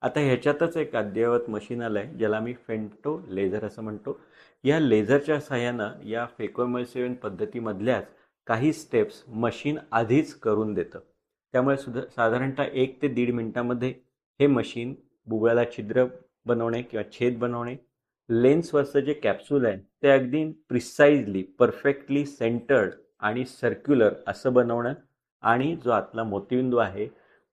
आता ह्याच्यातच एक अद्ययावत मशीन आलं आहे ज्याला मी फेंटो लेझर असं म्हणतो. या लेझरच्या सहाय्यानं या फेकोइमल्सिव्ह पद्धतीमधल्याच काही स्टेप्स मशीन आधीच करून देतं. त्यामुळे सुद्धा साधारणतः 1 ते 1.5 मिनिटामध्ये हे मशीन बुबुळाला छिद्र बनवणे किंवा छेद बनवणे, लेन्सवरचं जे कॅप्सूल आहे ते अगदी प्रिसाइजली परफेक्टली सेंटर्ड आणि सर्क्युलर असं बनवणं आणि जो आतला मोतीबिंदू आहे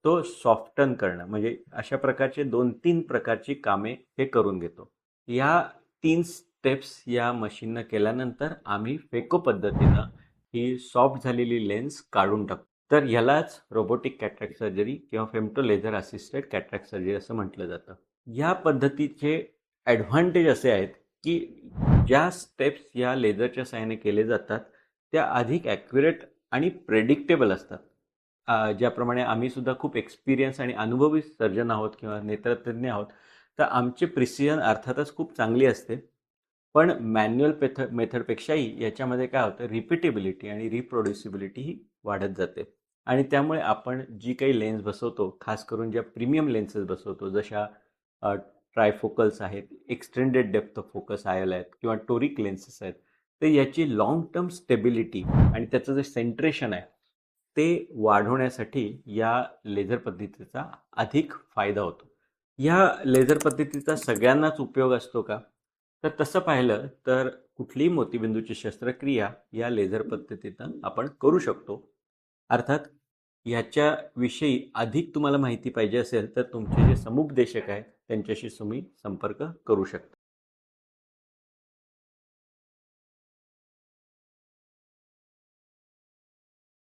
तो सॉफ्टन करणं, म्हणजे अशा प्रकारचे 2-3 प्रकारची कामे हे करून घेतो. या 3 स्टेप्स या मशीननं केल्यानंतर आम्ही फेको पद्धतीनं ही सॉफ्ट झालेली लेन्स काढून टाकतो. तर ह्यालाच रोबोटिक कॅटरॅक्ट सर्जरी किंवा femto laser assisted cataract surgery असं म्हटलं जातं. या पद्धतीचे ॲडव्हान्टेज असे आहेत की ज्या स्टेप्स या लेझरच्या सहाय्याने केले जातात त्या अधिक ॲक्युरेट आणि प्रेडिक्टेबल असतात. ज्याप्रमाणे आम्ही सुद्धा खूप एक्सपिरियन्स आणि अनुभवी सर्जन आहोत किंवा नेत्रतज्ञ आहोत, तर आमची प्रिसिजन अर्थातच खूप चांगली असते. पण मॅन्युअल मेथडपेक्षाही याच्यामध्ये काय होतं, रिपिटेबिलिटी आणि रिप्रोड्युसिबिलिटी ही वाढत जाते. आणि त्यामुळे आपण जी काही लेन्स बसवतो, खास करून ज्या प्रीमियम लेन्सेस बसवतो, जशा ट्रायफोकल्स आहेत, extended depth of focus oil आहेत किंवा टोरिक लेन्सेस आहेत, तर याची लाँग टर्म स्टेबिलिटी आणि त्याचं जे सेंट्रेशन आहे ते वाढवण्यासाठी या लेझर पद्धतीचा अधिक फायदा होतो. या लेझर पद्धतीचा सगळ्यांनाच उपयोग असतो का? तर तसं पाहिलं तर कुठलीही मोतीबिंदूची शस्त्रक्रिया या लेझर पद्धतीनं आपण करू शकतो. अर्थात याच्याविषयी अधिक तुम्हाला माहिती पाहिजे असेल तर तुमचे जे समुपदेशक आहेत त्यांच्याशी तुम्ही संपर्क करू शकता.